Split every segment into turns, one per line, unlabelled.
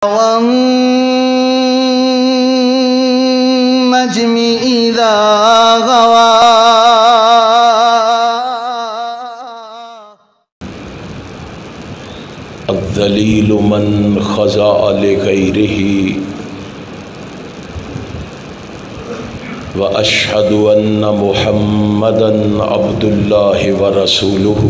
والنجم إذا غوى
الذلیل من خضع لغیرہ واشہد ان محمدا عبد اللہ ورسولہ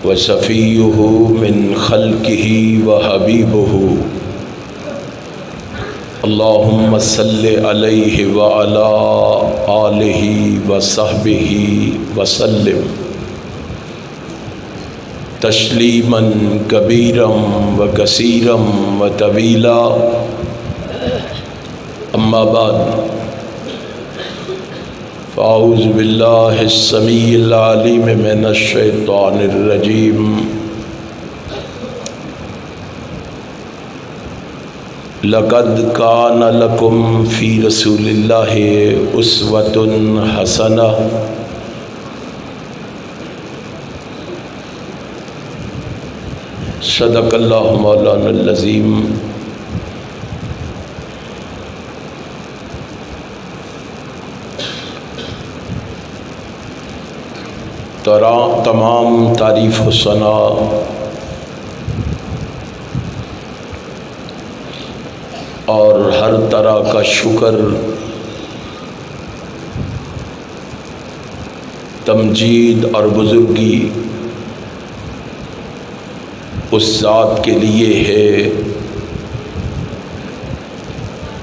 وصفیہ من خلقہ وحبیبہ اللہم صل علیہ وعلی آلہ وصحبہ وسلم تسلیما کبیرا وکثیرا وطویلا اما بعد فاعوذ باللہ السمیع العلیم من الشیطان الرجیم لقد کان لکم فی رسول اللہ اسوۃ حسنہ صدق اللہ مولانا العظیم۔ تمام تعریف و ثنا اور ہر طرح کا شکر تمجید اور بزرگی اس ذات کے لیے ہے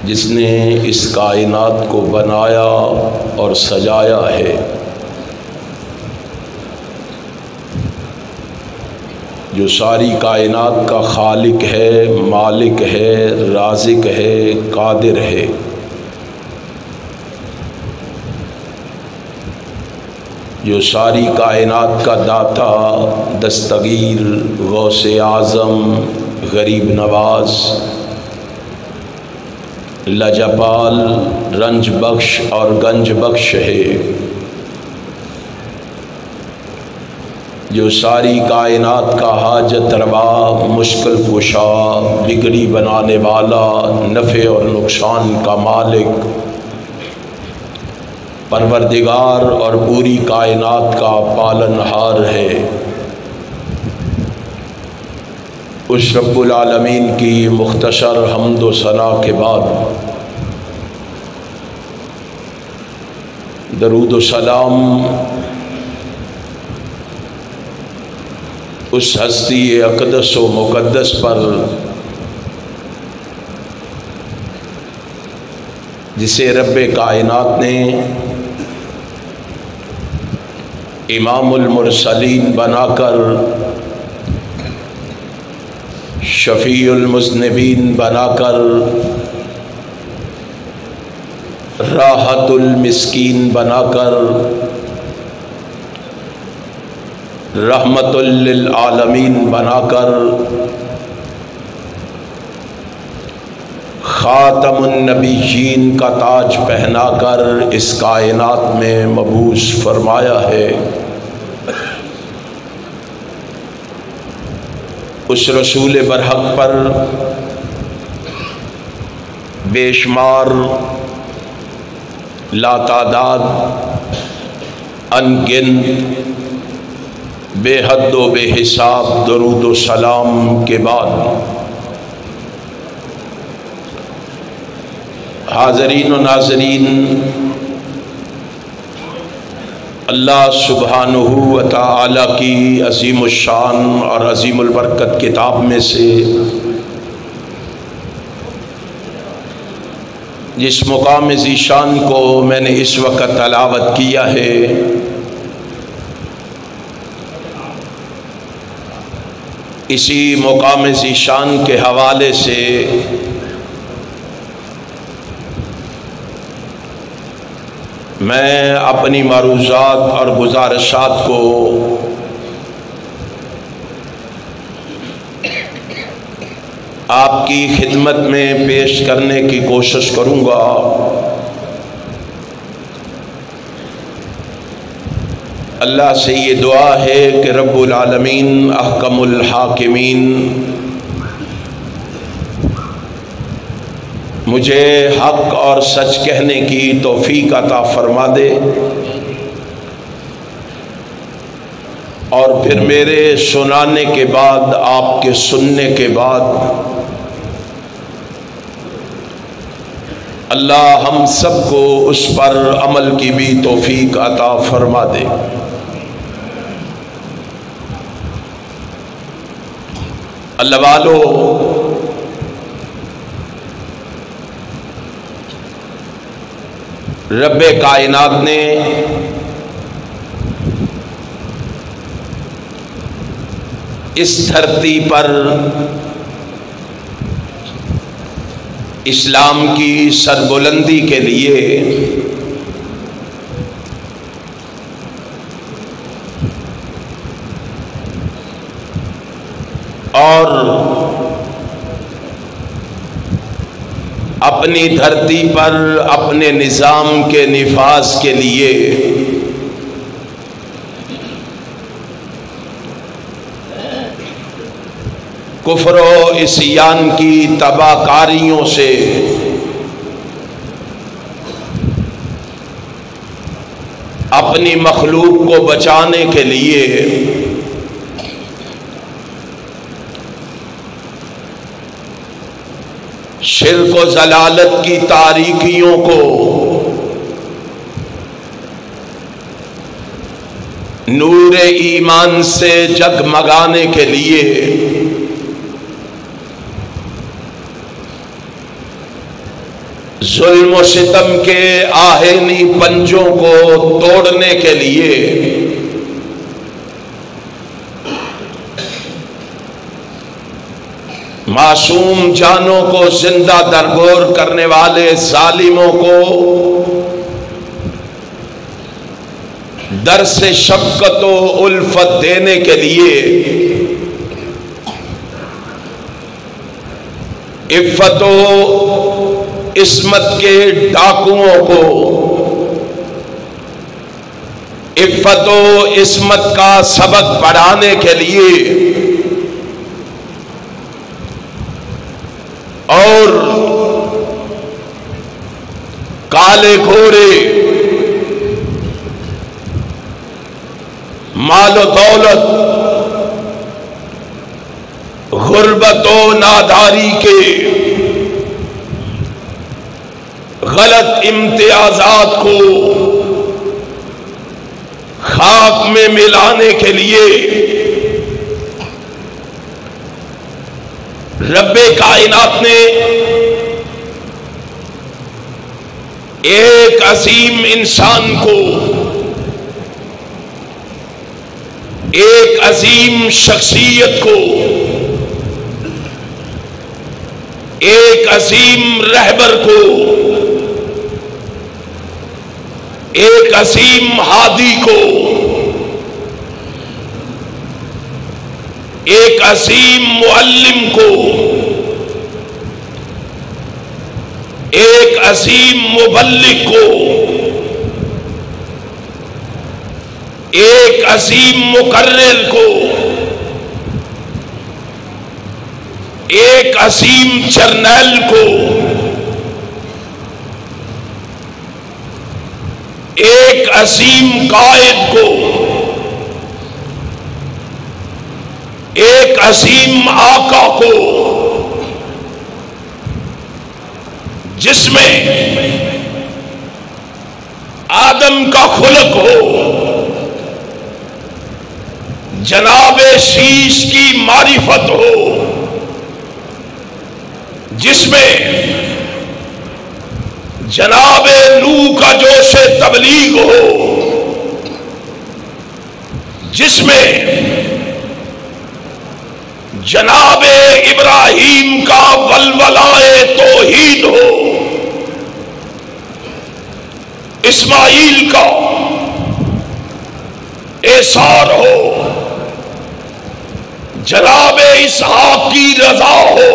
جس نے اس کائنات کو بنایا اور سجایا ہے، جو ساری کائنات کا خالق ہے، مالک ہے، رازق ہے، قادر ہے۔ جو ساری کائنات کا داتا، دستگیر، غوث اعظم، غریب نواز، لجپال، رنج بخش اور گنج بخش ہے، جو ساری کائنات کا حاجت روا، مشکل کشا، بگڑی بنانے والا، نفع اور نقصان کا مالک، پروردگار اور پوری کائنات کا پالنہار ہے۔ اس رب العالمین کی مختصر حمد و ثنا کے بعد درود و سلام اس ہستی اقدس و مقدس پر جسے رب کائنات نے امام المرسلین بنا کر، شفیع المذنبین بنا کر، راحت المسکین بنا کر، رحمت للعالمین بنا کر، خاتم النبیین کا تاج پہنا کر اس کائنات میں مبعوث فرمایا ہے۔ اس رسول برحق پر بے شمار، لا تعداد، ان گنت، بے حد و بے حساب درود و سلام کے بعد حاضرین و ناظرین، اللہ سبحانہ و تعالی کی عظیم الشان اور عظیم البرکت کتاب میں سے جس مقام ذیشان کو میں نے اس وقت تلاوت کیا ہے، اسی مقام ذیشان کے حوالے سے میں اپنی معروضات اور گزارشات کو آپ کی خدمت میں پیش کرنے کی کوشش کروں گا۔ اللہ سے یہ دعا ہے کہ رب العالمین احکم الحاکمین مجھے حق اور سچ کہنے کی توفیق عطا فرما دے، اور پھر میرے سنانے کے بعد، آپ کے سننے کے بعد اللہ ہم سب کو اس پر عمل کی بھی توفیق عطا فرما دے۔ اللہ والو، رب کائنات نے اس دھرتی پر اسلام کی سربلندی کے لیے اور اپنی دھرتی پر اپنے نظام کے نفاذ کے لیے کفر و عصیان کی تباہ کاریوں سے اپنی مخلوق کو بچانے کے لیے شرک و ضلالت کی تاریکیوں کو نور ایمان سے جگمگانے کے لیے ظلم و ستم کے آہنی پنجوں کو توڑنے کے لیے معصوم جانوں کو زندہ درگور کرنے والے ظالموں کو درس شفقت و الفت دینے کے لیے عفت و عصمت کے ڈاکوؤں کو عفت و عصمت کا سبق پڑھانے کے لیے اور کالے گھوڑے مال و دولت غربت و ناداری کے غلط امتیازات کو خاک میں ملانے کے لیے رب کائنات نے ایک عظیم انسان کو، ایک عظیم شخصیت کو، ایک عظیم رہبر کو، ایک عظیم ہادی کو، ایک عظیم معلم کو، ایک عظیم مبلغ کو، ایک عظیم مقرر کو، ایک عظیم جرنیل کو، ایک عظیم قائد کو، ایک عظیم آقا کو، جس میں آدم کا خلق ہو، جناب شیش کی معرفت ہو، جس میں جناب نوح کا جوش تبلیغ ہو، جس میں جناب ابراہیم کا ولولائے توحید ہو، اسماعیل کا ایثار ہو، جناب اسحاق کی رضا ہو،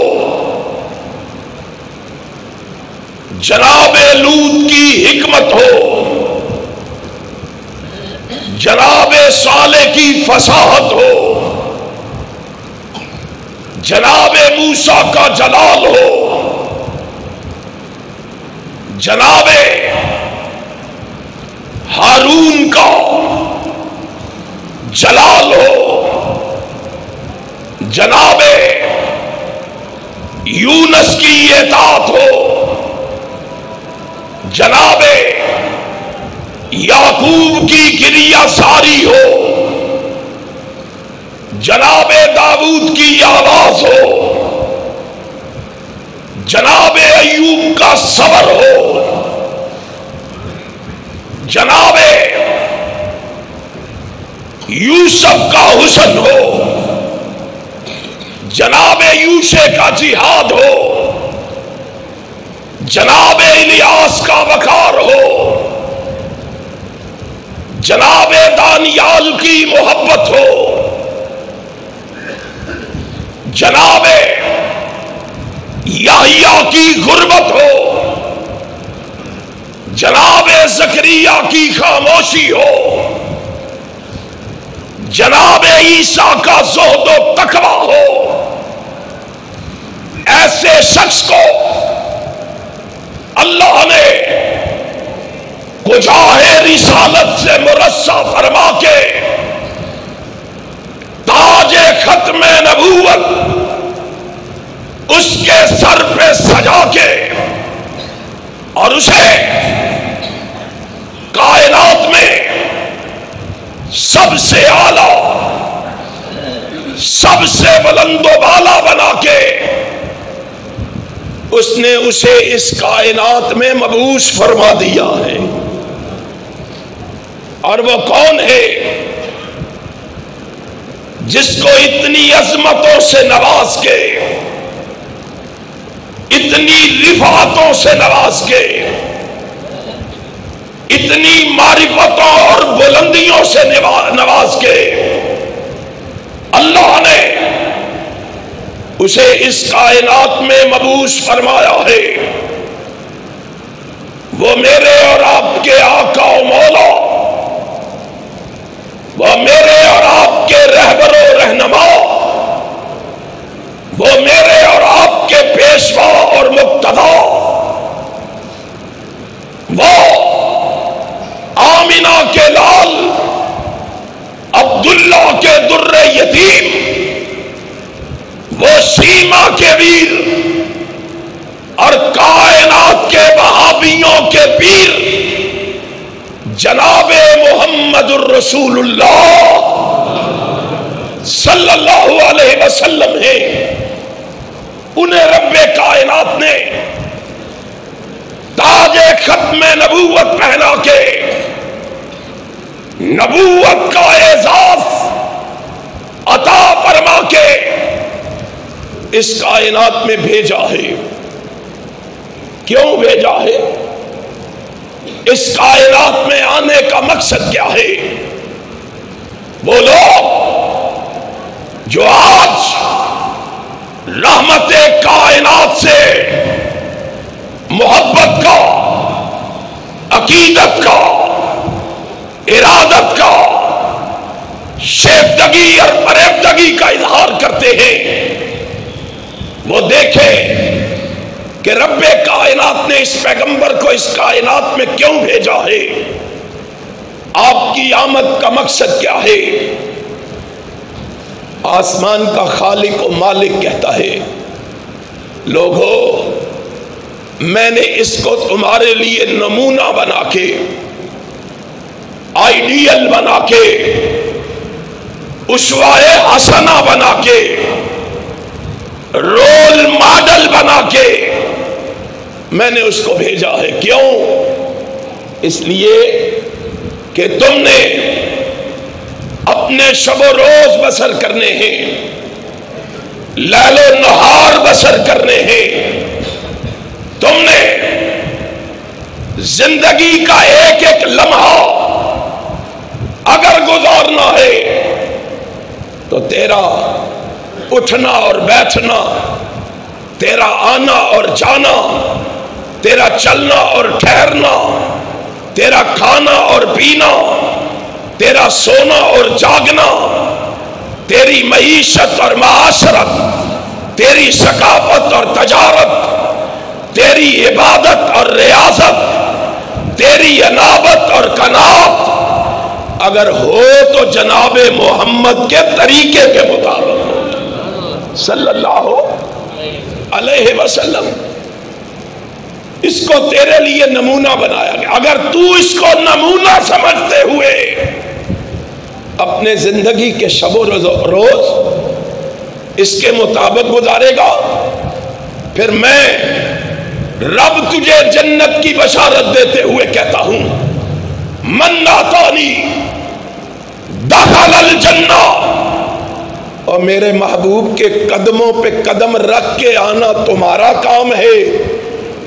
جناب لوط کی حکمت ہو، جناب رسالے کی فصاحت ہو، جناب موسیٰ کا جلال ہو، جناب ہارون کا جلال ہو، جناب یونس کی اطاعت ہو، جناب یعقوب کی گریہ ساری ہو، جناب داؤد کی آواز ہو، جناب ایوب کا صبر ہو، جناب یوسف کا حسن ہو، جناب یوشع کا جہاد ہو، جناب الیاس کا وقار ہو، جناب دانیال کی محبت ہو، جناب یحییٰ کی غربت ہو، جناب زکریا کی خاموشی ہو، جناب عیسیٰ کا زہد و تقویٰ ہو، ایسے شخص کو اللہ نے کجاہ رسالت سے مرصع فرما کے تاج ختم نبوت اس کے سر پہ سجا کے اور اسے کائنات میں سب سے اعلیٰ، سب سے بلند و بالا بنا کے اس نے اسے اس کائنات میں مبعوث فرما دیا ہے۔ اور وہ کون ہے جس کو اتنی عظمتوں سے نواز کے، اتنی رفعتوں سے نواز کے، اتنی معرفتوں اور بلندیوں سے نواز کے اللہ نے اسے اس کائنات میں مبعوث فرمایا ہے۔ وہ میرے اور آپ کے آقا و مولا، وہ میرے اور آپ کے رہبر و رہنما، وہ میرے اور آپ کے پیشوا اور مقتدا، وہ آمنہ کے لال، عبداللہ کے در یتیم، وہ سیما کے ویر اور کائنات کے وہابیوں کے پیر جناب محمد الرسول اللہ صلی اللہ علیہ وسلم ہے۔ انہیں رب کائنات نے تاج ختم نبوت پہنا کے نبوت کا اعزاز عطا فرما کے اس کائنات میں بھیجا ہے۔ کیوں بھیجا ہے؟ اس کائنات میں آنے کا مقصد کیا ہے؟ وہ لوگ جو آج رحمت کائنات سے محبت کا، عقیدت کا، ارادت کا، شیفتگی اور فریفتگی کا اظہار کرتے ہیں، وہ دیکھیں کہ رب کائنات نے اس پیغمبر کو اس کائنات میں کیوں بھیجا ہے، آپ کی آمد کا مقصد کیا ہے۔ آسمان کا خالق و مالک کہتا ہے، لوگو میں نے اس کو تمہارے لیے نمونہ بنا کے، آئیڈیل بنا کے، اسوائے حسنہ بنا کے، رول ماڈل بنا کے میں نے اس کو بھیجا ہے۔ کیوں؟ اس لیے کہ تم نے اپنے شب و روز بسر کرنے ہیں، لیل و نہار بسر کرنے ہیں، تم نے زندگی کا ایک ایک لمحہ اگر گزارنا ہے تو تیرا اٹھنا اور بیٹھنا، تیرا آنا اور جانا، تیرا چلنا اور ٹھہرنا، تیرا کھانا اور پینا، تیرا سونا اور جاگنا، تیری معیشت اور معاشرت، تیری ثقافت اور تجارت، تیری عبادت اور ریاضت، تیری انابت اور قناعت اگر ہو تو جناب محمد کے طریقے کے مطابق صلی اللہ علیہ وسلم، اس کو تیرے لیے نمونہ بنایا گیا۔ اگر تو اس کو نمونہ سمجھتے ہوئے اپنے زندگی کے شب و روز اس کے مطابق گزارے گا، پھر میں رب تجھے جنت کی بشارت دیتے ہوئے کہتا ہوں، من آتانی دخل الجنہ، اور میرے محبوب کے قدموں پہ قدم رکھ کے آنا تمہارا کام ہے،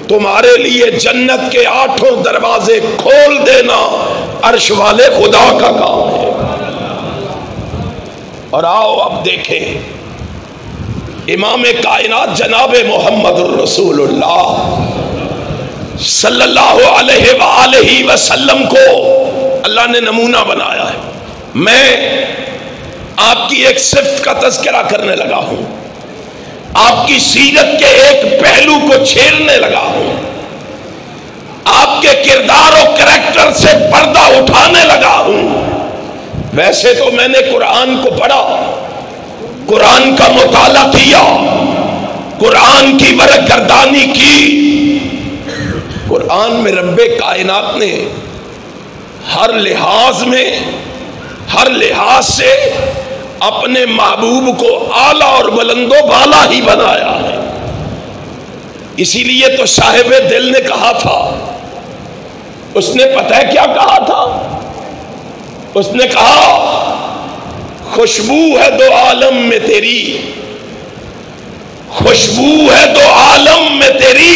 تمہارے لیے جنت کے 8 دروازے کھول دینا عرش والے خدا کا کام ہے۔ اور آؤ اب دیکھیں امام کائنات جناب محمد الرسول اللہ صلی اللہ علیہ وآلہ وسلم کو اللہ نے نمونہ بنایا ہے۔ میں آپ کی ایک صفت کا تذکرہ کرنے لگا ہوں، آپ کی سیرت کے ایک پہلو کو چھیڑنے لگا ہوں، آپ کے کردار و کریکٹر سے پردہ اٹھانے لگا ہوں۔ ویسے تو میں نے قرآن کو پڑھا، قرآن کا مطالعہ کیا، قرآن کی برگردانی کی۔ قرآن میں رب کائنات نے ہر لحاظ میں، ہر لحاظ سے اپنے محبوب کو اعلیٰ اور بلند و بالا ہی بنایا ہے۔ اسی لیے تو صاحب دل نے کہا تھا، اس نے پتہ ہے کیا کہا تھا؟ اس نے کہا خوشبو ہے دو عالم میں تیری، خوشبو ہے دو عالم میں تیری،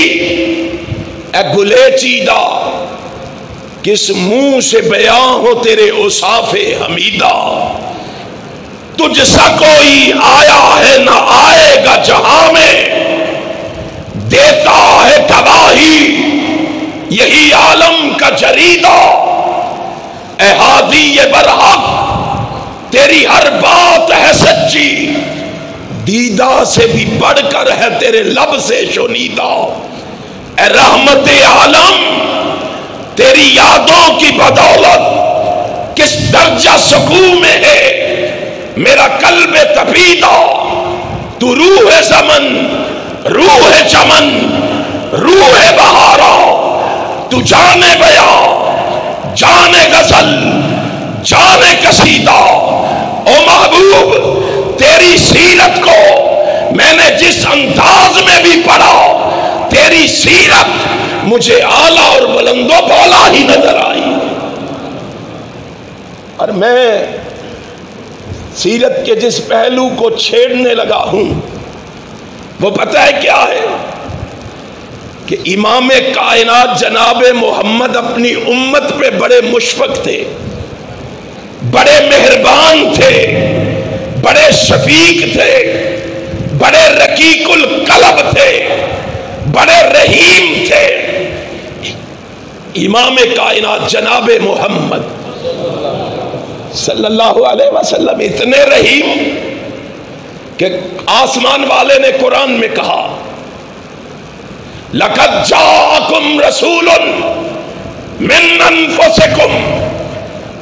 اے گلے چیدہ کس منہ سے بیاں ہو تیرے اوصاف حمیدہ، تجھ سا کوئی آیا ہے نہ آئے گا جہاں میں، دیتا ہے گواہی یہی عالم کا جریدہ، اے ہادی برحق تیری ہر بات ہے سچی، دیدہ سے بھی بڑھ کر ہے تیرے لب سے شنیدہ، اے رحمت عالم تیری یادوں کی بدولت کس درجہ سکون میں ہے میرا قلب تپیدہ، تو روح زمن، روح چمن، روح بہارا، تو جانے بیاں، جانے غزل، جانے قصیدہ۔ او محبوب تیری سیرت کو میں نے جس انداز میں بھی پڑھا، تیری سیرت مجھے اعلیٰ اور بلند و بالا ہی نظر آئی۔ اور میں سیرت کے جس پہلو کو چھیڑنے لگا ہوں وہ پتہ ہے کیا ہے؟ کہ امام کائنات جناب محمد اپنی امت پہ بڑے مشفق تھے، بڑے مہربان تھے، بڑے شفیق تھے، بڑے رقیق القلب تھے، بڑے رحیم تھے۔ امام کائنات جناب محمد صلی اللہ علیہ وسلم اتنے رحیم کہ آسمان والے نے قرآن میں کہا لَقَدْ جَاءَكُمْ رَسُولٌ مِّنْ أَنفُسِكُمْ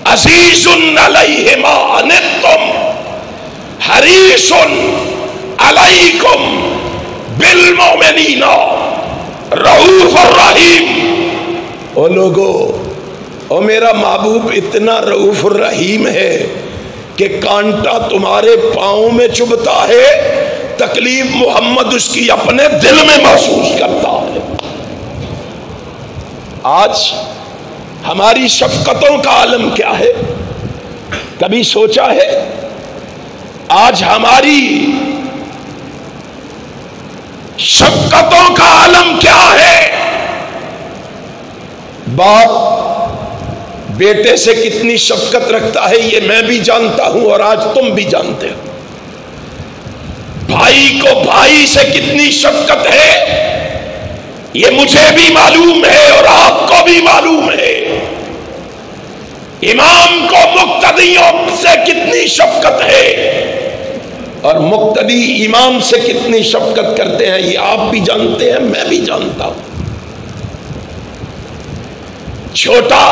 عَزِيزٌ عَلَيْهِ مَا عَنِتُّمْ حَرِيصٌ عَلَيْكُمْ بِالْمُؤْمِنِينَ رَءُوفٌ رَحِيمٌ۔ او لوگو، او میرا محبوب اتنا رؤوف الرحیم ہے کہ کانٹا تمہارے پاؤں میں چبھتا ہے، تکلیف محمد اس کی اپنے دل میں محسوس کرتا ہے۔ آج ہماری شفقتوں کا عالم کیا ہے؟ کبھی سوچا ہے؟ آج ہماری شفقتوں کا عالم کیا ہے؟ باپ بیٹے سے کتنی شفقت رکھتا ہے یہ میں بھی جانتا ہوں اور آج تم بھی جانتے ہو۔ بھائی کو بھائی سے کتنی شفقت ہے یہ مجھے بھی معلوم ہے اور آپ کو بھی معلوم ہے۔ امام کو مقتدیوں سے کتنی شفقت ہے اور مقتدی امام سے کتنی شفقت کرتے ہیں یہ آپ بھی جانتے ہیں، میں بھی جانتا ہوں۔ چھوٹا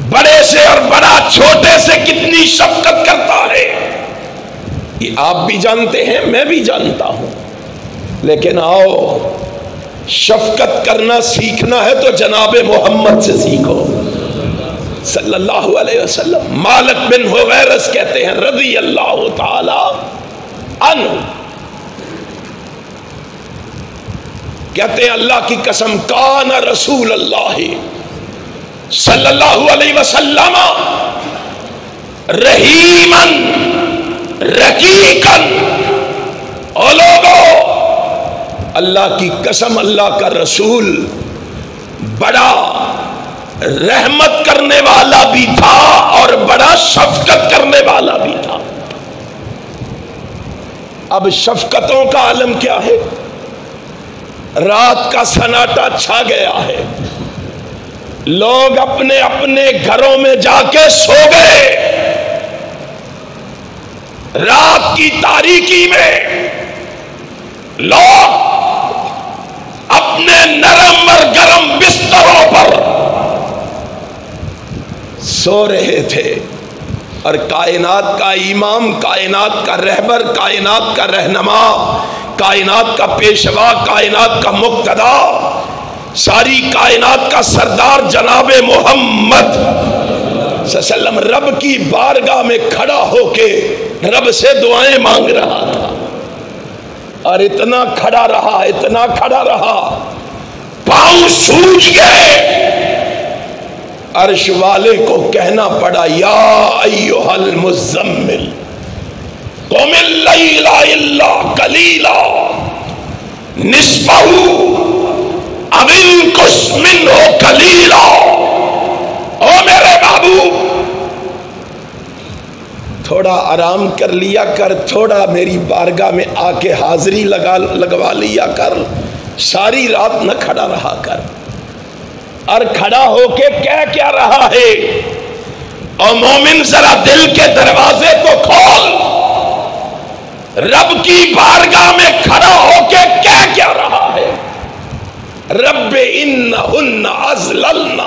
بڑے سے اور بڑا چھوٹے سے کتنی شفقت کرتا ہے یہ آپ بھی جانتے ہیں، میں بھی جانتا ہوں۔ لیکن آؤ، شفقت کرنا سیکھنا ہے تو جناب محمد سے سیکھو صلی اللہ علیہ وسلم۔ مالک بن حویرث کہتے ہیں رضی اللہ تعالی عنہ، کہتے ہیں اللہ کی قسم کان رسول اللہ صلی اللہ علیہ وسلم رحیماً رقیقاً۔ او لوگو، اللہ کی قسم اللہ کا رسول بڑا رحمت کرنے والا بھی تھا اور بڑا شفقت کرنے والا بھی تھا۔ اب شفقتوں کا عالم کیا ہے؟ رات کا سناٹا چھا گیا ہے، لوگ اپنے اپنے گھروں میں جا کے سو گئے، رات کی تاریکی میں لوگ اپنے نرم اور گرم بستروں پر سو رہے تھے، اور کائنات کا امام، کائنات کا رہبر، کائنات کا رہنما، کائنات کا پیشوا، کائنات کا مقتدا، ساری کائنات کا سردار جناب محمد صلی اللہ علیہ وسلم رب کی بارگاہ میں کھڑا ہو کے رب سے دعائیں مانگ رہا تھا، اور اتنا کھڑا رہا، اتنا کھڑا رہا، پاؤں سوج گئے، عرش والے کو کہنا پڑا یا ایھا المزمل قم اللیل الا قلیلا نصفہ او انقص منہ قلیلا۔ او میرے محبوب، تھوڑا آرام کر لیا کر، تھوڑا میری بارگاہ میں آ کے حاضری لگوا لیا کر، ساری رات نہ کھڑا رہا کر۔ اور کھڑا ہو کے کہہ کیا رہا ہے؟ او مومن ذرا دل کے دروازے کو کھول، رب کی بارگاہ میں کھڑا ہو کے کہہ کیا رہا ہے؟ رب انہن اضللن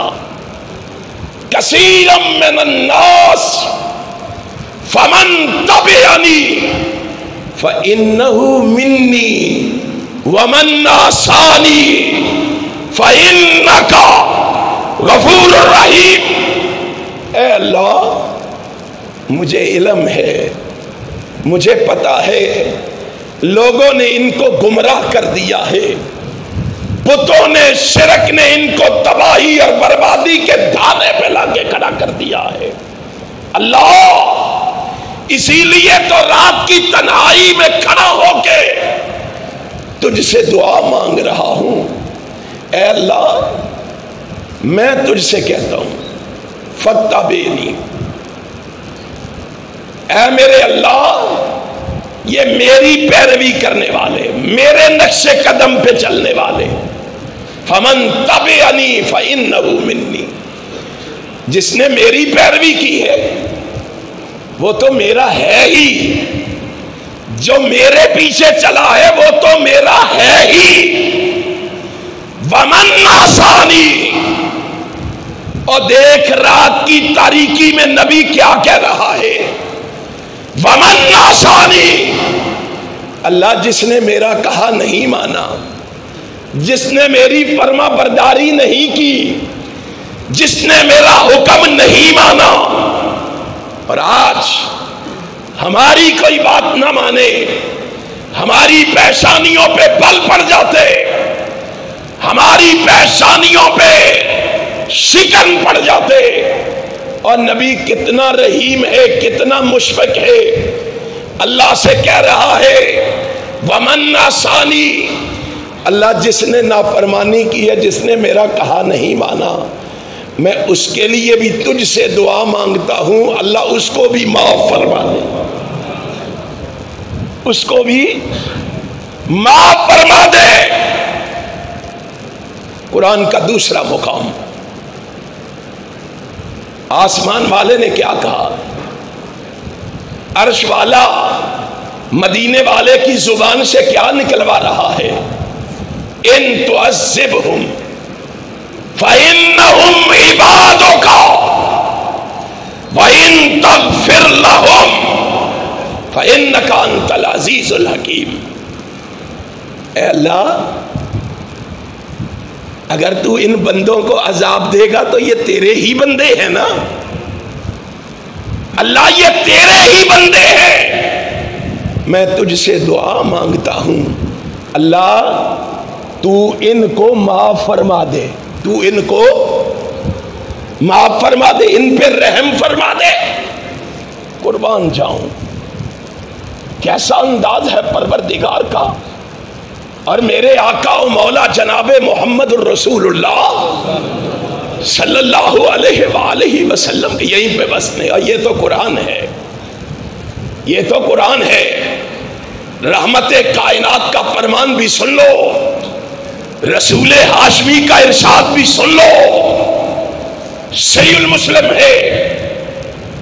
کثیرا من الناس فمن تبعنی فإنہ منی ومن عصانی فإنک غفور رحیم۔ اے اللہ، مجھے علم ہے، مجھے پتا ہے لوگوں نے ان کو گمراہ کر دیا ہے، بتوں نے، شرک نے ان کو تباہی اور بربادی کے دھانے پہ لا کے کھڑا کر دیا ہے۔ اللہ، اسی لیے تو رات کی تنہائی میں کھڑا ہو کے تجھ سے دعا مانگ رہا ہوں۔ اے اللہ، میں تجھ سے کہتا ہوں فاتبعنی، اے میرے اللہ، یہ میری پیروی کرنے والے، میرے نقش قدم پہ چلنے والے، فمن تبعنی فإنہ منی، جس نے میری پیروی کی ہے وہ تو میرا ہے ہی، جو میرے پیچھے چلا ہے وہ تو میرا ہے ہی، ومن عصانی۔ اور دیکھ رات کی تاریکی میں نبی کیا کہہ رہا ہے؟ ومن عصانی، اللہ جس نے میرا کہا نہیں مانا، جس نے میری فرما برداری نہیں کی، جس نے میرا حکم نہیں مانا، اور آج ہماری کوئی بات نہ مانے، ہماری پیشانیوں پہ بل پڑ جاتے، ہماری پیشانیوں پہ شکن پڑ جاتے، اور نبی کتنا رحیم ہے، کتنا مشفق ہے، اللہ سے کہہ رہا ہے ومن عصانی، اللہ جس نے نافرمانی کی ہے، جس نے میرا کہا نہیں مانا، میں اس کے لیے بھی تجھ سے دعا مانگتا ہوں، اللہ اس کو بھی معاف فرما دے، اس کو بھی معاف فرما دے۔ قرآن کا دوسرا مقام، آسمان والے نے کیا کہا؟ عرش والا مدینے والے کی زبان سے کیا نکلوا رہا ہے؟ ان تعذبہم فإنہم عبادک وإن تغفر لہم فإنک انت العزیز الحکیم۔ اے اللہ، اگر تو ان بندوں کو عذاب دے گا تو یہ تیرے ہی بندے ہیں نا اللہ، یہ تیرے ہی بندے ہیں۔ میں تجھ سے دعا مانگتا ہوں اللہ، تو ان کو معاف فرما دے، تو ان کو معاف فرما دے، ان پہ رحم فرما دے۔ قربان جاؤں، کیسا انداز ہے پروردگار کا، اور میرے آقا و مولا جناب محمد الرسول اللہ صلی اللہ علیہ وآلہ وسلم یہیں پہ بسنے۔ اور یہ تو قرآن ہے، یہ تو قرآن ہے۔ رحمت کائنات کا فرمان بھی سن لو، رسول ہاشمی کا ارشاد بھی سن لو۔ صحیح المسلم ہے،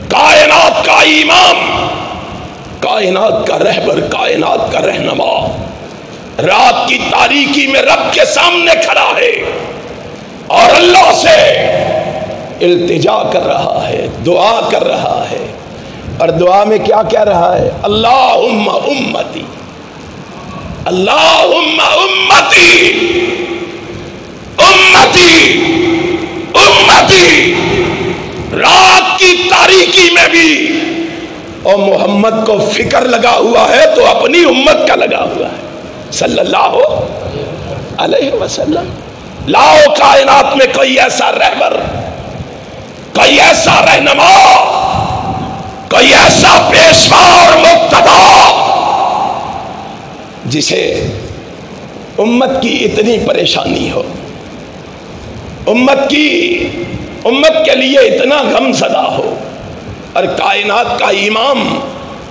کائنات کا امام، کائنات کا رہبر، کائنات کا رہنما رات کی تاریکی میں رب کے سامنے کھڑا ہے اور اللہ سے التجا کر رہا ہے، دعا کر رہا ہے، اور دعا میں کیا کہہ رہا ہے؟ اللہم امتی، اللہم امتی، امتی، امتی۔ رات کی تاریکی میں بھی اور محمد کو فکر لگا ہوا ہے تو اپنی امت کا لگا ہوا ہے صلی اللہ علیہ وسلم۔ لاؤ کائنات میں کوئی ایسا رہبر، کوئی ایسا رہنما، کوئی ایسا پیشوا اور مقتدا جسے امت کی اتنی پریشانی ہو، امت کے لیے اتنا غم زدہ ہو، اور کائنات کا امام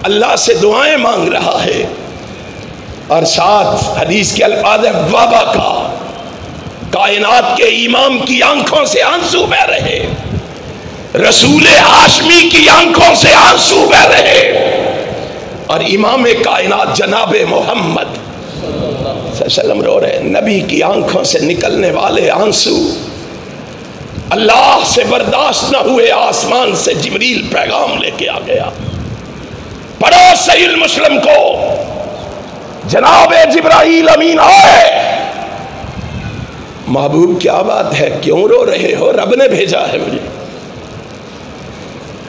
اللہ سے دعائیں مانگ رہا ہے، اور ساتھ حدیث کے الفاظ وابا کا، کائنات کے امام کی آنکھوں سے آنسو بہ رہے، رسول ہاشمی کی آنکھوں سے آنسو بہ رہے، اور امام کائنات جناب محمد صلی اللہ علیہ وسلم رو رہے۔ نبی کی آنکھوں سے نکلنے والے آنسو اللہ سے برداشت نہ ہوئے، آسمان سے جبریل پیغام لے کے آ گیا۔ پڑھو صحیح المسلم کو، جناب جبرائیل امین آئے۔ محبوب کیا بات ہے، کیوں رو رہے ہو؟ رب نے بھیجا ہے مجھے۔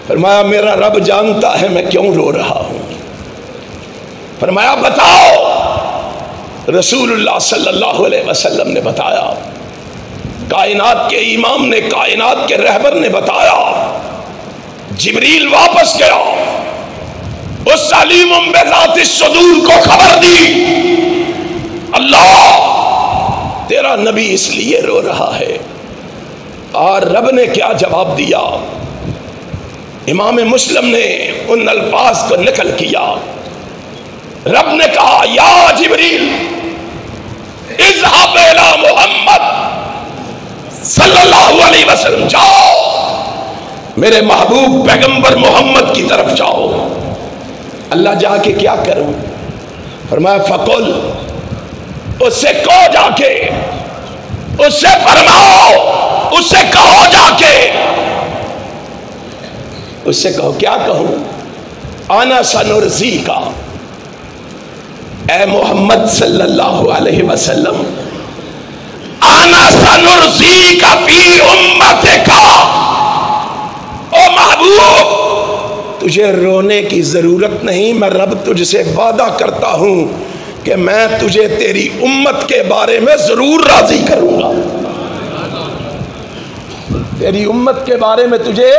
فرمایا میرا رب جانتا ہے میں کیوں رو رہا ہوں۔ فرمایا بتاؤ۔ رسول اللہ صلی اللہ علیہ وسلم نے بتایا، کائنات کے امام نے، کائنات کے رہبر نے بتایا۔ جبریل واپس گیا، اس علیم بذات الصدور کو خبر دی، اللہ تیرا نبی اس لیے رو رہا ہے۔ اور رب نے کیا جواب دیا؟ امام مسلم نے ان الفاظ کو نقل کیا۔ رب نے کہا یا جبریل اذهب الى محمد صلی اللہ علیہ وسلم، جاؤ میرے محبوب پیغمبر محمد کی طرف جاؤ۔ اللہ جا کے کیا کروں؟ فرمایا فقل، اس سے کہو جا کے، اس سے فرماؤ، اس سے کہو جا کے، اس سے کہو کیا کہوں؟ انا سنرضیک، اے محمد صلی اللہ علیہ وسلم، انا سنرضیک فی امتک، او محبوب تجھے رونے کی ضرورت نہیں، میں رب تجھ سے وعدہ کرتا ہوں کہ میں تجھے تیری امت کے بارے میں ضرور راضی کروں گا۔ تیری امت کے بارے میں تجھے،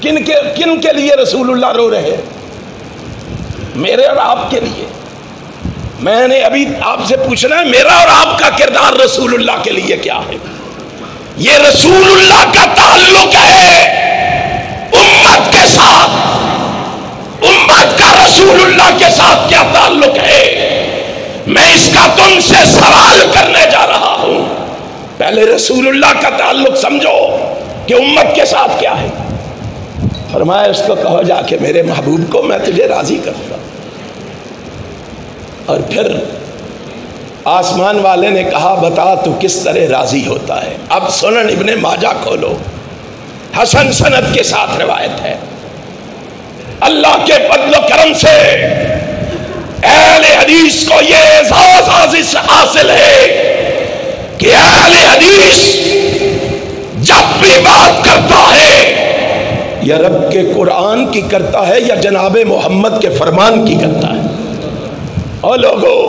کن کے لیے رسول اللہ رو رہے؟ میرے اور آپ کے لیے۔ میں نے ابھی آپ سے پوچھنا ہے میرا اور آپ کا کردار رسول اللہ کے لیے کیا ہے؟ یہ رسول اللہ کا تعلق ہے امت کے ساتھ، امت کا رسول اللہ کے ساتھ کیا تعلق ہے؟ میں اس کا تم سے سوال کرنے جا رہا ہوں۔ پہلے رسول اللہ کا تعلق سمجھو کہ امت کے ساتھ کیا ہے؟ فرمایا اس کو کہو جا کے میرے محبوب کو میں تجھے راضی کروں گا۔ اور پھر آسمان والے نے کہا بتا تو کس طرح راضی ہوتا ہے؟ اب سنن ابن ماجہ کھولو، حسن سند کے ساتھ روایت ہے۔ اللہ کے فضل و کرم سے اہل حدیث کو یہ اعزاز حاصل ہے کہ اہل حدیث جب بھی بات کرتا ہے یا رب کے قرآن کی کرتا ہے یا جناب محمد کے فرمان کی کرتا ہے۔ اور لوگوں،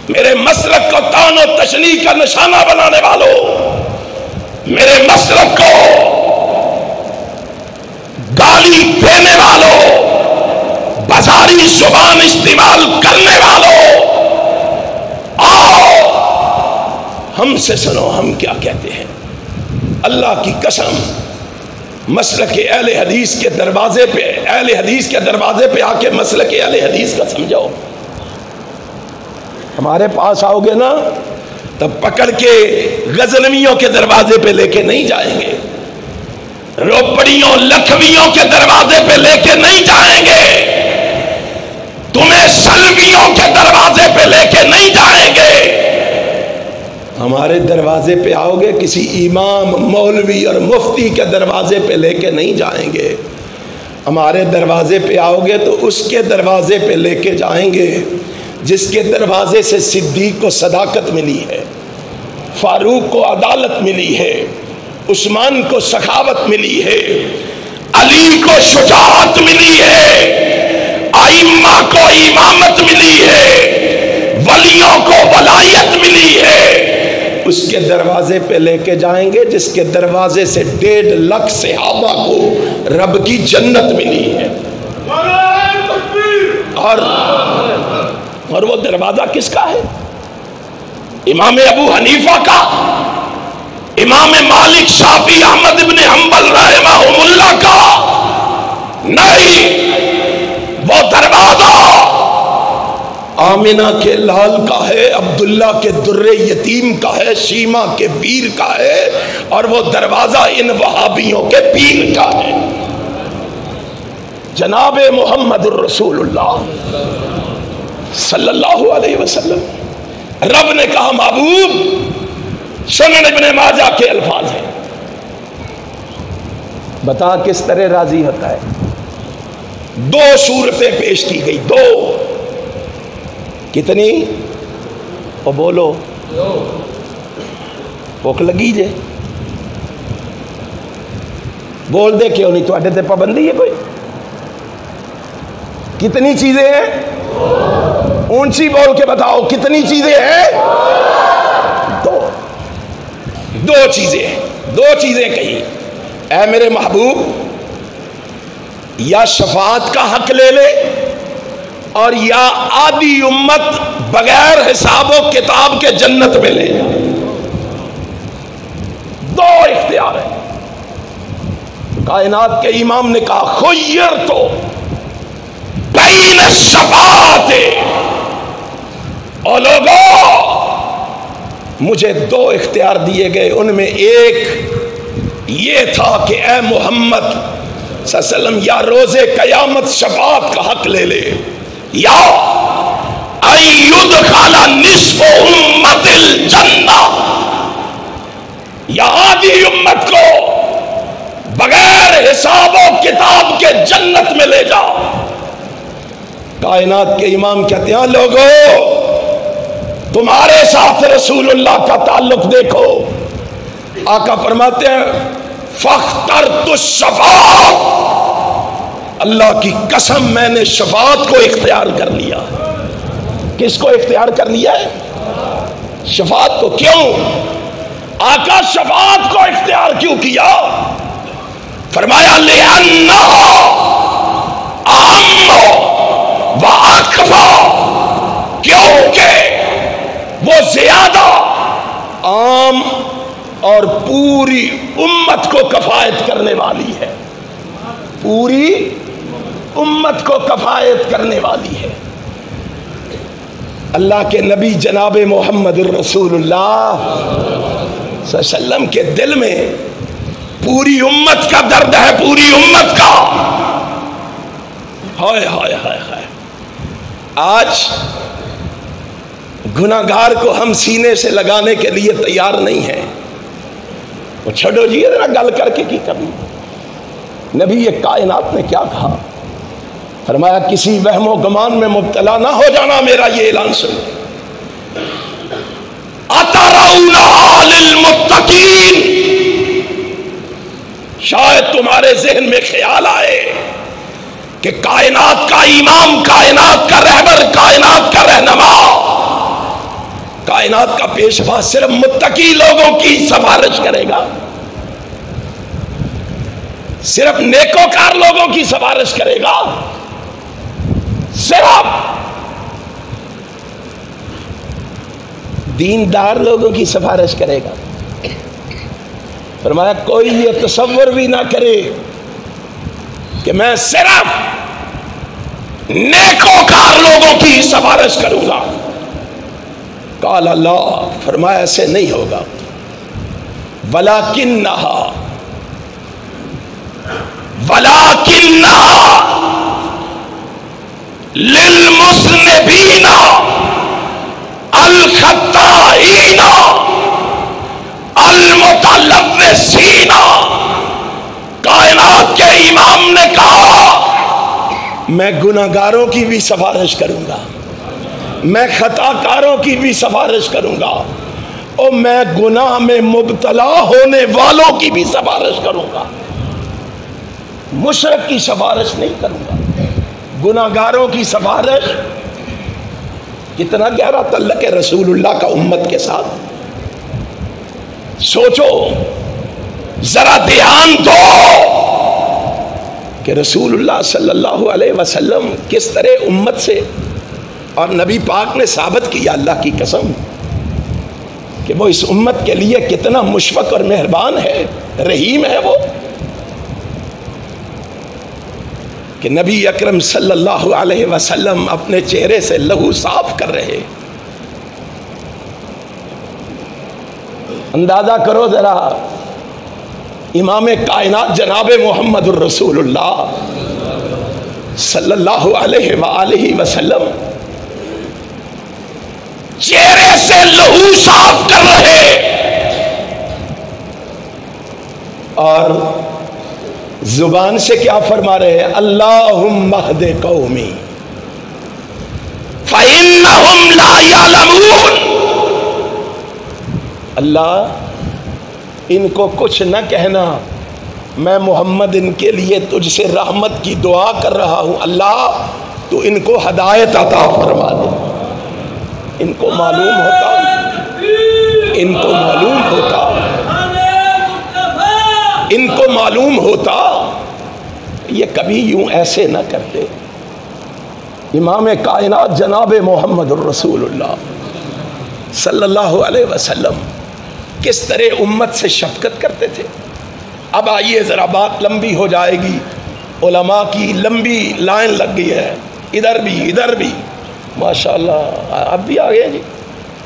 میرے مسلک کو تان و تشنیع کا نشانہ بنانے والوں، میرے مسلک کو گالی دینے والوں، بازاری زبان استعمال کرنے والوں، آؤ ہم سے سنو ہم کیا کہتے ہیں۔ اللہ کی قسم، مسلک اہل حدیث کے دروازے پہ، اہل حدیث کے دروازے پہ آ کے مسلک اہل حدیث کا سمجھو۔ ہمارے پاس آؤ گے نا تب پکڑ کے غزنویوں کے دروازے پہ لے کے نہیں جائیں گے، روپڑیوں لکھویوں کے دروازے پہ لے کے نہیں جائیں گے، تمہیں سلویوں کے دروازے پہ لے کے نہیں جائیں گے۔ ہمارے دروازے پہ آؤ گے کسی امام مولوی اور مفتی کے دروازے پہ لے کے نہیں جائیں گے، ہمارے دروازے پہ آؤ گے تو اس کے دروازے پہ لے کے جائیں گے جس کے دروازے سے صدیق کو صداقت ملی ہے، فاروق کو عدالت ملی ہے، عثمان کو سخاوت ملی ہے، علی کو شجاعت ملی ہے، ائمہ کو امامت ملی ہے، ولیوں کو ولایت ملی ہے۔ اس کے دروازے پہ لے کے جائیں گے جس کے دروازے سے 1.5 لاکھ صحابہ کو رب کی جنت ملی ہے۔ اور وہ دروازہ کس کا ہے؟ امام ابو حنیفہ کا؟ امام مالک شافعی احمد ابن حنبل رحمہ اللہ کا؟ نہیں، وہ دروازہ آمنہ کے لال کا ہے، عبداللہ کے در یتیم کا ہے، شیمہ کے پیر کا ہے، اور وہ دروازہ ان وہابیوں کے پیر کا ہے۔ جناب محمد الرسول اللہ صلی اللہ علیہ وسلم، رب نے کہا محبوب، سنن ابن ماجہ کے الفاظ ہیں، بتا کس طرح راضی ہوتا ہے۔ 2 صورتیں پیش کی گئی، 2، کتنی؟ وہ بولو، بھوک لگی جے، بول دے کیوں نہیں؟ تو اڈے تے پابندی ہے کوئی؟ کتنی چیزیں ہیں؟ اونچی بول کے بتاؤ کتنی چیزیں ہیں؟ 2 چیزیں ہیں، 2 چیزیں کہی، اے میرے محبوب، یا شفاعت کا حق لے لے اور یا آدھی امت بغیر حساب و کتاب کے جنت میں لے جا۔ 2 اختیار ہیں۔ کائنات کے امام نے کہا خیر تو بین الشفاعت، اور لوگوں مجھے 2 اختیار دیے گئے، ان میں ایک یہ تھا کہ اے محمد صلی اللہ علیہ وسلم، یا روز قیامت شفاعت کا حق لے لے، یا ایدخل نصف امت الجنہ، یا آدھی امت کو بغیر حساب و کتاب کے جنت میں لے جا۔ کائنات کے امام کہتے ہیں لوگوں تمہارے ساتھ رسول اللہ کا تعلق دیکھو، آقا فرماتے ہیں فاخترت الشفاعت، اللہ کی قسم میں نے شفاعت کو اختیار کر لیا۔ کس کو اختیار کر لیا ہے؟ شفاعت کو۔ کیوں آقا شفاعت کو اختیار کیوں کیا؟ فرمایا لِأَنَّهَا أَهَمُّ وَأَكْفَى، کیونکہ وہ زیادہ عام اور پوری امت کو کفایت کرنے والی ہے، پوری امت کو کفایت کرنے والی ہے۔ اللہ کے نبی جناب محمد الرسول اللہ صلی اللہ علیہ وسلم کے دل میں پوری امت کا درد ہے، پوری امت کا۔ ہائے ہائے ہائے ہائے، آج گناہگار کو ہم سینے سے لگانے کے لیے تیار نہیں ہیں۔ وہ چھڑو جی ذرا گل کر کے کی کبھی نبی یہ کائنات نے کیا کہا؟ فرمایا کسی وہم و گمان میں مبتلا نہ ہو جانا، میرا یہ اعلان سن۔ اترونھا للمتقین، شاید تمہارے ذہن میں خیال آئے کہ کائنات کا امام، کائنات کا رہبر، کائنات کا رہنما، کائنات کا پیشوا صرف متقی لوگوں کی سفارش کرے گا، صرف نیکوکار لوگوں کی سفارش کرے گا، صرف دیندار لوگوں کی سفارش کرے گا؟ فرمایا کوئی یہ تصور بھی نہ کرے کہ میں صرف نیکوکار لوگوں کی سفارش کروں گا۔ قال اللہ، فرمایا ایسے نہیں ہوگا۔ ولکنھا للمذنبین الخطائین المتلوثین، کائنات کے امام نے کہا میں گناہگاروں کی بھی سفارش کروں گا، میں خطا کاروں کی بھی سفارش کروں گا، اور میں گناہ میں مبتلا ہونے والوں کی بھی سفارش کروں گا، مشرک کی سفارش نہیں کروں گا، گناہگاروں کی سفارش۔ کتنا گہرا تعلق ہے رسول اللہ کا امت کے ساتھ، سوچو ذرا، دھیان دو کہ رسول اللہ صلی اللہ علیہ وسلم کس طرح امت سے، اور نبی پاک نے ثابت کیا اللہ کی قسم کہ وہ اس امت کے لیے کتنا مشفق اور مہربان ہے، رحیم ہے وہ، کہ نبی اکرم صلی اللہ علیہ وسلم اپنے چہرے سے لہو صاف کر رہے۔ اندازہ کرو ذرا، امام کائنات جناب محمد الرسول اللہ صلی اللہ علیہ وآلہ وسلم چہرے سے لہو صاف کر رہے، اور زبان سے کیا فرما رہے ہیں؟ اللہم اہد قومی فإنہم لا یعلمون۔ اللہ ان کو کچھ نہ کہنا، میں محمد ان کے لیے تجھ سے رحمت کی دعا کر رہا ہوں، اللہ تو ان کو ہدایت عطا فرما دے۔ ان کو معلوم ہوتا، ان کو معلوم ہوتا، ان کو معلوم ہوتا یہ کبھی یوں ایسے نہ کرتے۔ امام کائنات جناب محمد الرسول اللہ صلی اللہ علیہ وسلم کس طرح امت سے شفقت کرتے تھے۔ اب آئیے ذرا بات لمبی ہو جائے گی، علماء کی لمبی لائن لگ گئی ہے، ادھر بھی ماشاءاللہ، اب بھی آ گئے جی،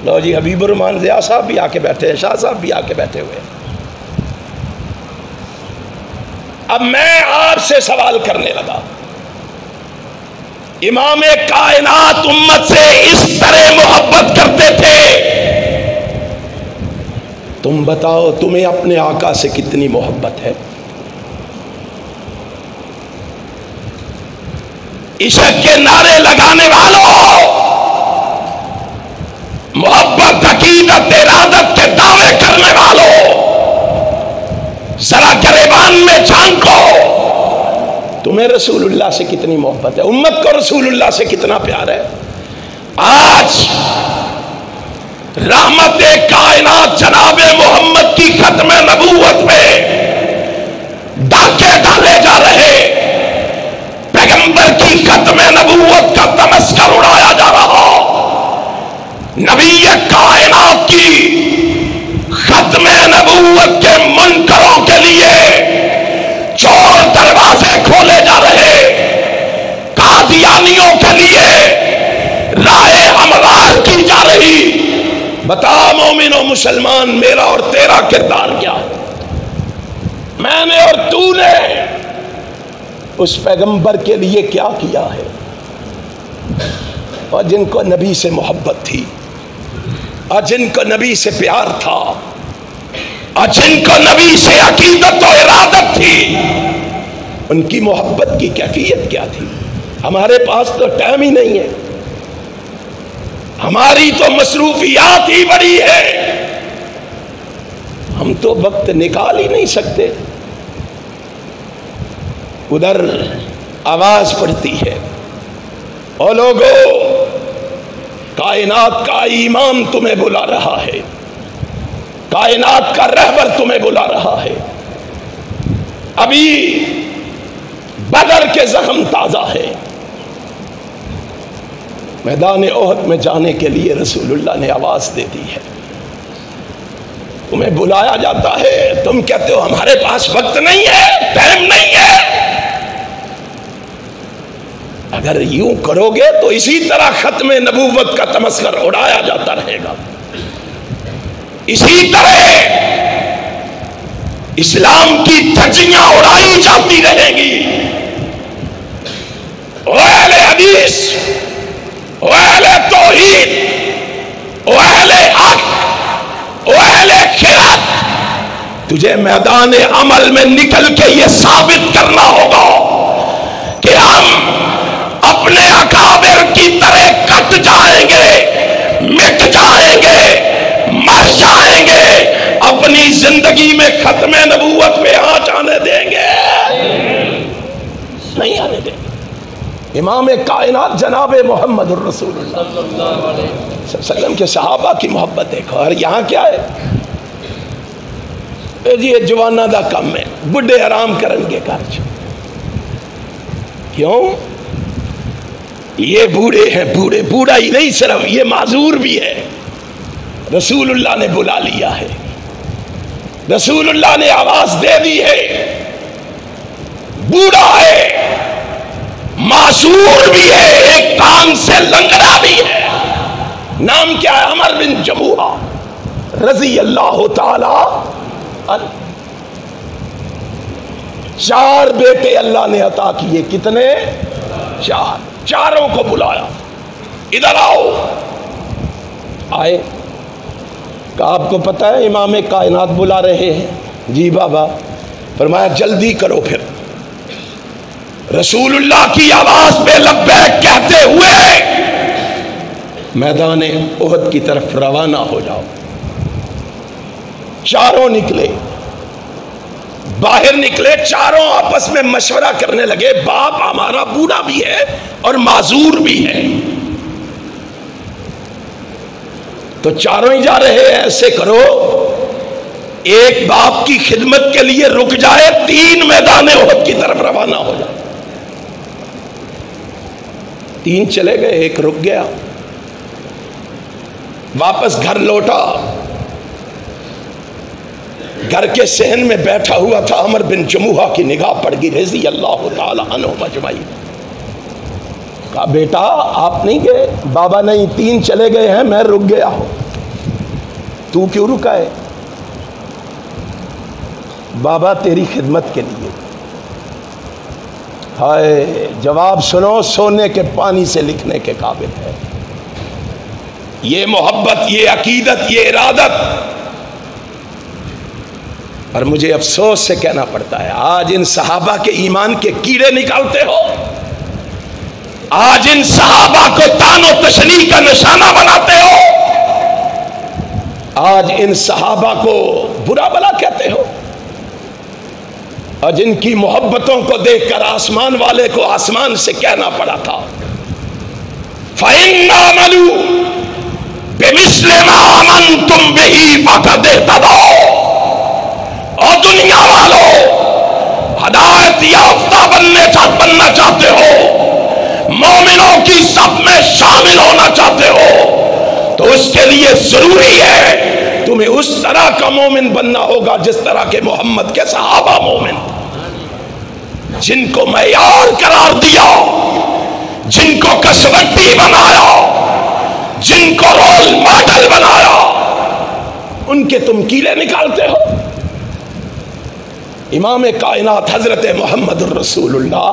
لو جی حبیب الرحمان ضیاء صاحب بھی آ کے بیٹھے ہیں، شاہ صاحب بھی آ کے بیٹھے ہوئے ہیں۔ اب میں آپ سے سوال کرنے لگا، امام کائنات امت سے اس طرح محبت کرتے تھے، تم بتاؤ تمہیں اپنے آقا سے کتنی محبت ہے؟ عشق کے نعرے لگانے والوں، محبت، عقیدت، ارادت کے دعوے کرنے والوں، ذرا گریبان میں جھانکو، تمہیں رسول اللہ سے کتنی محبت ہے، امت کو رسول اللہ سے کتنا پیار ہے۔ آج رحمت کائنات جناب محمد کی ختم نبوت میں ڈاکے ڈالے جا رہے، پیغمبر کی ختم نبوت کا تمسخر اڑایا جا رہا، نبی کائنات کی ختم نبوت کے منکروں کے لیے چور دروازے کھولے جا رہے، قادیانیوں کے لیے راہ ہموار کی جا رہی۔ بتا مومن و مسلمان، میرا اور تیرا کردار کیا ہے؟ میں نے اور تو نے اس پیغمبر کے لیے کیا کیا ہے؟ اور جن کو نبی سے محبت تھی، اور جن کو نبی سے پیار تھا، اور جن کو نبی سے عقیدت و ارادت تھی، ان کی محبت کی کیفیت کیا تھی؟ ہمارے پاس تو ٹائم ہی نہیں ہے، ہماری تو مصروفیات ہی بڑی ہے، ہم تو وقت نکال ہی نہیں سکتے۔ ادھر آواز پڑتی ہے، او لوگو، کائنات کا امام تمہیں بلا رہا ہے، کائنات کا رہبر تمہیں بلا رہا ہے۔ ابھی بدر کے زخم تازہ ہے، میدان احد میں جانے کے لیے رسول اللہ نے آواز دے دی ہے، تمہیں بلایا جاتا ہے، تم کہتے ہو ہمارے پاس وقت نہیں ہے، ٹائم نہیں ہے۔ اگر یوں کرو گے تو اسی طرح ختم نبوت کا تمسخر اڑایا جاتا رہے گا، اسی طرح اسلام کی دھجیاں اڑائی جاتی رہیں گی۔ او اہل حدیث، او اہل توحید، او اہل حق، او اہل خیرات، تجھے میدان عمل میں نکل کے یہ ثابت کرنا ہوگا کہ ہم اپنے اکابر کی طرح کٹ جائیں گے، مٹ جائیں گے، مر جائیں گے، اپنی زندگی میں ختم نبوت پہ آنچ آنے دیں گے؟ نہیں آنے دیں گے۔ امام کائنات جناب محمد الرسول اللہ صلی اللہ علیہ وسلم کے صحابہ کی محبت دیکھو، اور یہاں کیا ہے؟ یہ جوانہ دا کم ہے، بڑھے آرام کرن گے کارج۔ کیوں؟ یہ بوڑھے ہیں، بوڑھے، بوڑھا ہی نہیں صرف یہ معذور بھی ہے۔ رسول اللہ نے بلا لیا ہے، رسول اللہ نے آواز دے دی ہے، بوڑھا ہے، معذور بھی ہے، ایک ٹانگ سے لنگڑا بھی ہے۔ نام کیا ہے؟ عمر بن جموحہ رضی اللہ تعالی عنہ۔ 4 بیٹے اللہ نے عطا کیے، کتنے؟ 4۔ چاروں کو بلایا، ادھر آؤ۔ آئے، کہا آپ کو پتہ ہے امام کائنات بلا رہے ہیں؟ جی بابا۔ فرمایا جلدی کرو پھر۔ رسول اللہ کی آواز پہ لبیک کہتے ہوئے میدان احد کی طرف روانہ ہو جاؤ۔ چاروں نکلے، باہر نکلے، چاروں آپس میں مشورہ کرنے لگے، باپ ہمارا بوڑھا بھی ہے اور معذور بھی ہے، تو چاروں ہی جا رہے ہیں، ایسے کرو ایک باپ کی خدمت کے لیے رک جائے، 3 میدان احد کی طرف روانہ ہو جائے۔ 3 چلے گئے، 1 رک گیا، واپس گھر لوٹا۔ گھر کے صحن میں بیٹھا ہوا تھا، عمر بن جموحہ کی نگاہ پڑ گئی رضی اللہ تعالی عنہ مجمعین۔ کہا بیٹا آپ نہیں گئے؟ بابا نہیں، 3 چلے گئے ہیں، میں رک گیا ہوں۔ تو کیوں رکا ہے؟ بابا تیری خدمت کے لیے۔ ہائے، جواب سنو، سونے کے پانی سے لکھنے کے قابل ہے یہ محبت، یہ عقیدت، یہ ارادت۔ اور مجھے افسوس سے کہنا پڑتا ہے، آج ان صحابہ کے ایمان کے کیڑے نکالتے ہو، آج ان صحابہ کو طعن و تشنیع کا نشانہ بناتے ہو، آج ان صحابہ کو برا بلا کہتے ہو، اور جن کی محبتوں کو دیکھ کر آسمان والے کو آسمان سے کہنا پڑا تھا فَإِنَّ عَمَلُوا بِمِثْلِ مَا آمَنْتُمْ بِهِ فَقَدْ اهْتَدَوْا۔ اور دنیا والوں، ہدایت یافتہ بننا چاہتے ہو، مومنوں کی سب میں شامل ہونا چاہتے ہو، تو اس کے لیے ضروری ہے تمہیں اس طرح کا مومن بننا ہوگا جس طرح کے محمد کے صحابہ مومن، جن کو معیار قرار دیا، جن کو کسوٹی بنایا، جن کو رول ماڈل بنایا، ان کے تم کیلے نکالتے ہو۔ امام کائنات حضرت محمد الرسول اللہ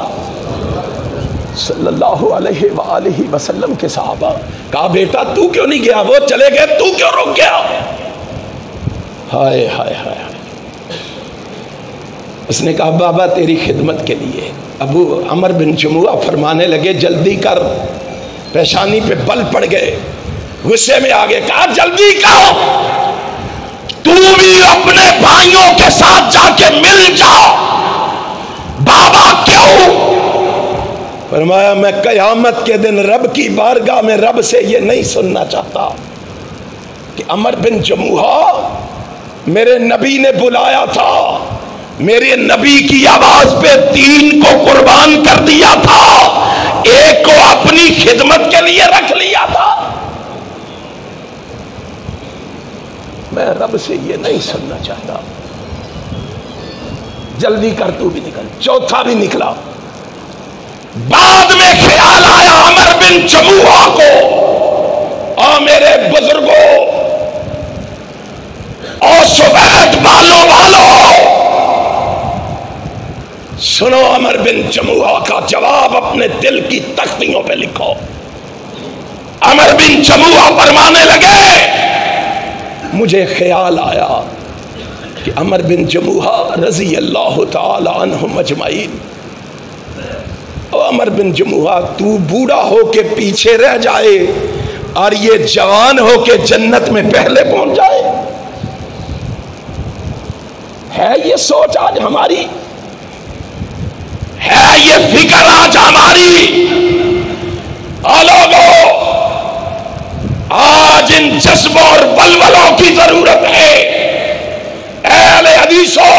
صلی اللہ علیہ وآلہ وسلم کے صحابہ کہا بیٹا تو کیوں نہیں گیا؟ وہ چلے گئے تو کیوں رک گیا؟ ہائے ہائے ہائے، اس نے کہا بابا تیری خدمت کے لیے۔ ابو عمر بن جموح فرمانے لگے جلدی کر، پیشانی پہ بل پڑ گئے، غصے میں آگے کہا جلدی کر، تو بھی اپنے بھائیوں کے ساتھ جا کے مل جا۔ بابا کیوں؟ فرمایا میں قیامت کے دن رب کی بارگاہ میں رب سے یہ نہیں سننا چاہتا کہ عمر بن جموح میرے نبی نے بلایا تھا، میرے نبی کی آواز پہ 3 کو قربان کر دیا تھا، 1 کو اپنی خدمت کے لیے رکھ لیا تھا۔ میں رب سے یہ نہیں سننا چاہتا، جلدی کر تو بھی نکل۔ چوتھا بھی نکلا۔ بعد میں خیال آیا عمر بن جموح کو، آ میرے بزرگوں اور سوید والو سنو، عمر بن جموح کا جواب اپنے دل کی تختیوں پہ لکھو۔ عمر بن جموح فرمانے لگے مجھے خیال آیا کہ عمر بن جموح رضی اللہ تعالی عنہم اجمعین، عمر بن جموح تو بوڑھا ہو کے پیچھے رہ جائے اور یہ جوان ہو کے جنت میں پہلے پہنچ جائے۔ ہے یہ سوچ آج ہماری؟ ہے یہ فکر آج ہماری؟ لوگوں آج ان جذبوں اور ولولوں کی ضرورت ہے۔ اہل حدیثوں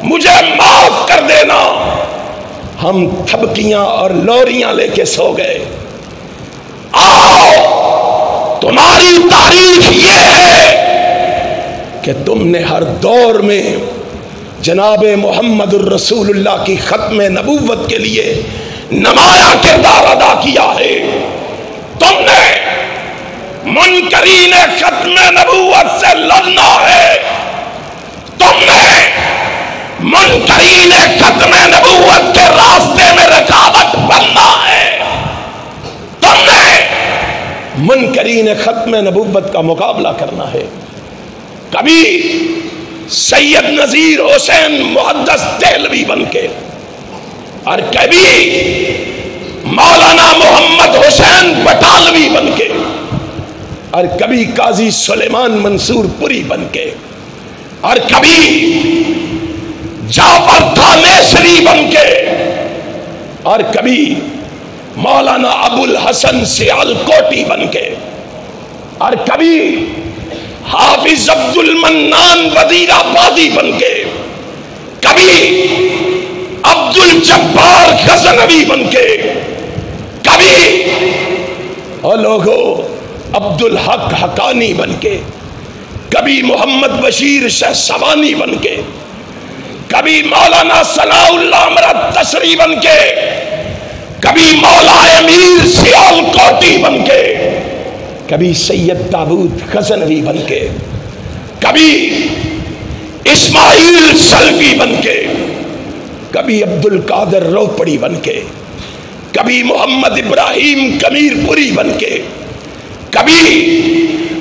مجھے معاف کر دینا، ہم تھبکیاں اور لوریاں لے کے سو گئے۔ آؤ تمہاری تاریخ یہ ہے کہ تم نے ہر دور میں جناب محمد الرسول اللہ کی ختم نبوت کے لیے نمایاں کردار ادا کیا ہے۔ تم نے منکرین ختم نبوت سے لڑنا ہے، تم نے منکرین ختم نبوت کے راستے میں رکاوٹ بننا ہے، تم نے منکرین ختم نبوت کا مقابلہ کرنا ہے۔ کبھی سید نذیر حسین محدث دہلوی بن کے، اور کبھی مولانا محمد حسین بٹالوی بن کے، اور کبھی قاضی سلیمان منصور پوری بن کے، اور کبھی جعفر تھانیسری بن کے، اور کبھی مولانا ابو الحسن سیالکوٹی بن کے، اور کبھی حافظ عبد المنان وزیر آبادی بن کے، کبھی عبد الجبار غزنوی بن کے، کبھی اور لوگوں عبد الحق حقانی بن کے، کبھی محمد بشیر شاہ سوانی بن کے، کبھی مولانا صلاح اللہ امرت تسری بن کے، کبھی مولا امیر سیالکوٹی بن کے، کبھی سید داؤد غزنوی بن کے، کبھی اسماعیل سلفی بن کے، کبھی عبد القادر روپڑی بن کے، کبھی محمد ابراہیم کمیر پوری بن کے، کبھی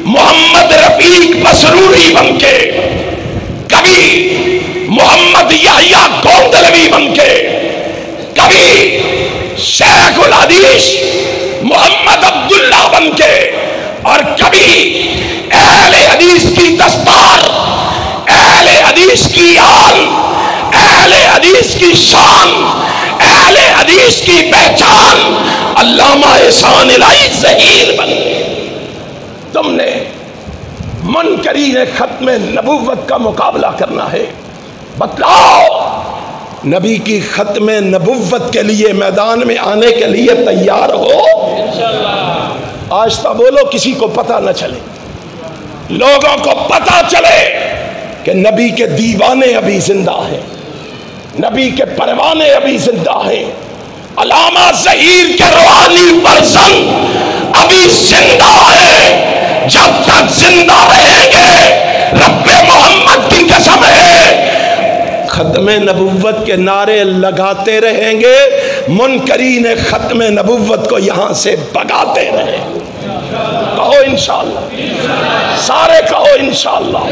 محمد رفیق مسروری بن کے، کبھی محمد یحییٰ گوندلوی بن کے، کبھی شیخ الحدیث محمد عبداللہ بن کے، اور کبھی اہل حدیث کی دستار، اہل حدیث کی آل، اہل حدیث کی شان، اہل حدیث کی پہچان علامہ احسان الہی ظہیر بن کے۔ تم نے منکرین ختم نبوت کا مقابلہ کرنا ہے۔ بتلاؤ نبی کی ختم نبوت کے لیے میدان میں آنے کے لیے تیار ہو؟ آہستہ بولو، کسی کو پتہ نہ چلے، لوگوں کو پتہ چلے کہ نبی کے دیوانے ابھی زندہ ہیں، نبی کے پروانے ابھی زندہ ہیں، علامہ ظہیر کے روحانی ورژن ابھی زندہ ہے۔ جب تک زندہ رہیں گے رب محمد کی قسم ہے ختم نبوت کے نعرے لگاتے رہیں گے، منکرین ختم نبوت کو یہاں سے بھگاتے رہیں گے۔ کہو انشاءاللہ، سارے کہو انشاءاللہ۔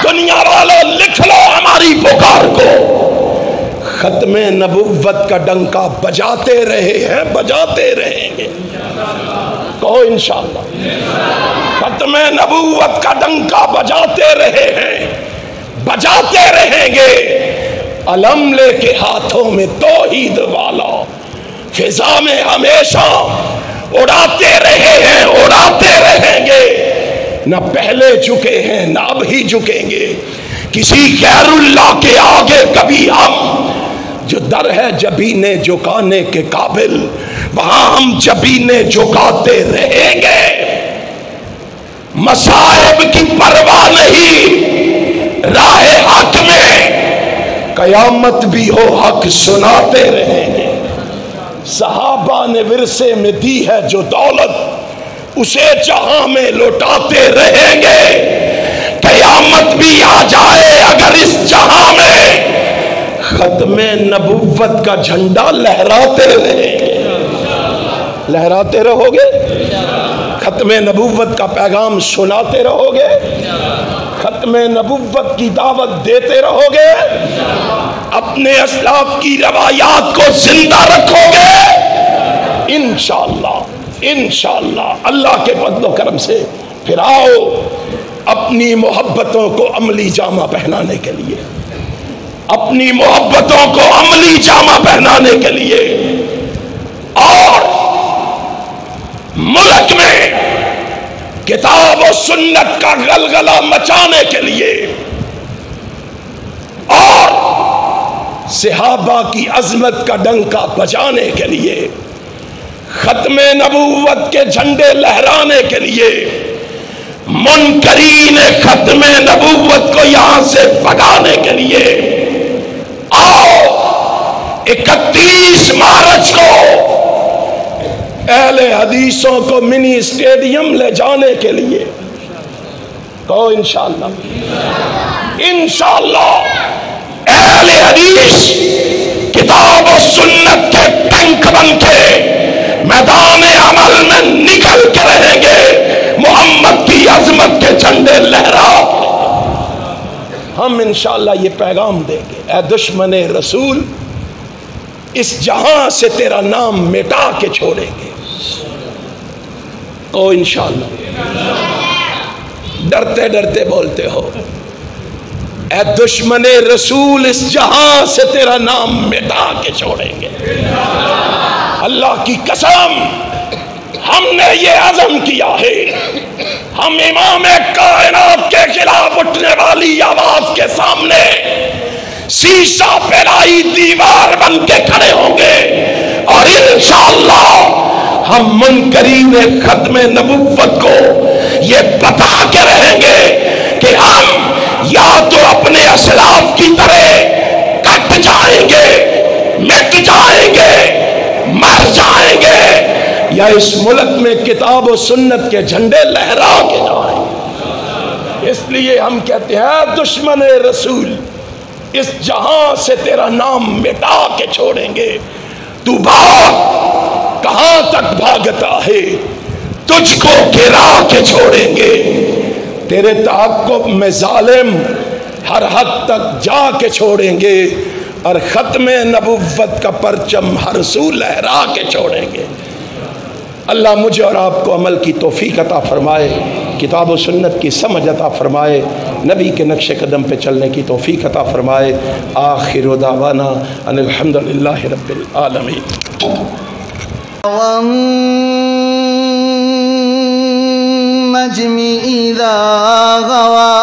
دنیا والوں لکھ لو ہماری پکار کو، ختم نبوت کا ڈنکا بجاتے رہے ہیں، بجاتے رہیں گے۔ کہو انشاءاللہ، ختم نبوت کا ڈنکا بجاتے رہے ہیں، بجاتے رہیں گے۔ علم لے کے ہاتھوں میں توحید والا فضا میں ہمیشہ اڑاتے رہے ہیں، اڑاتے رہیں گے۔ نہ پہلے جھکے ہیں نہ اب ہی جھکیں گے کسی غیر اللہ کے آگے کبھی ہم۔ جو در ہے جبینے جھکانے کے قابل، وہاں ہم جبینے جھکاتے رہیں گے۔ مصائب کی پرواہ نہیں، راہ حق میں قیامت بھی ہو حق سناتے رہیں گے۔ صحابہ نے ورثے میں دی ہے جو دولت، اسے جہاں میں لوٹاتے رہیں گے۔ قیامت بھی آ جائے اگر اس جہاں میں، ختم نبوت کا جھنڈا لہراتے رہیں گے۔ لہراتے رہو گے، ختم نبوت کا پیغام سناتے رہو گے، ختم نبوت کی دعوت دیتے رہو گے، اپنے اسلاف کی روایات کو زندہ رکھو گے، انشاءاللہ انشاءاللہ اللہ کے فضل و کرم سے۔ پھر آؤ اپنی محبتوں کو عملی جامہ پہنانے کے لیے، اپنی محبتوں کو عملی جامہ پہنانے کے لیے، اور ملک میں کتاب و سنت کا غلغلہ مچانے کے لیے، اور صحابہ کی عظمت کا ڈنکا بجانے کے لیے، ختم نبوت کے جھنڈے لہرانے کے لیے، منکرین ختم نبوت کو یہاں سے بھگانے کے لیے آؤ 31 مارچ کو اہل حدیثوں کو منی اسٹیڈیم لے جانے کے لیے۔ کہو انشاءاللہ، انشاءاللہ اہل حدیث کتاب و سنت کے ٹینک بن کے میدان عمل میں نکل کے رہیں گے، محمد کی عظمت کے جھنڈے لہرا۔ ہم انشاءاللہ یہ پیغام دیں گے، اے دشمن رسول، اس جہاں سے تیرا نام مٹا کے چھوڑیں گے۔ او انشاءاللہ، ڈرتے ڈرتے بولتے ہو، اے دشمن رسول، اس جہاں سے تیرا نام مٹا کے چھوڑیں گے۔ اللہ کی قسم، ہم نے یہ عزم کیا ہے، ہم امام کائنات کے خلاف اٹھنے والی آواز کے سامنے شیشہ پھیلائی دیوار بن کے کھڑے ہوں گے، اور انشاءاللہ ہم منکرین ختم نبوت کو یہ بتا کے رہیں گے کہ ہم یا تو اپنے اسلاف کی طرح کٹ جائیں گے، مٹ جائیں گے، مر جائیں گے، یا اس ملک میں کتاب و سنت کے جھنڈے لہرا کے جائیں گے۔ اس لیے ہم کہتے ہیں دشمن رسول، اس جہاں سے تیرا نام مٹا کے چھوڑیں گے۔ تو بھاگ، کہاں تک بھاگتا ہے، تجھ کو گرا کے چھوڑیں گے۔ تیرے تعاقب میں ظالم ہر حد تک جا کے چھوڑیں گے، اور ختم نبوت کا پرچم ہر سو لہرا کے چھوڑیں گے۔ اللہ مجھے اور آپ کو عمل کی توفیق عطا فرمائے، کتاب و سنت کی سمجھ عطا فرمائے، نبی کے نقش قدم پہ چلنے کی توفیق عطا فرمائے۔ آخر دعوانا ان الحمدللہ رب العالمین۔
والنجم إذا غوى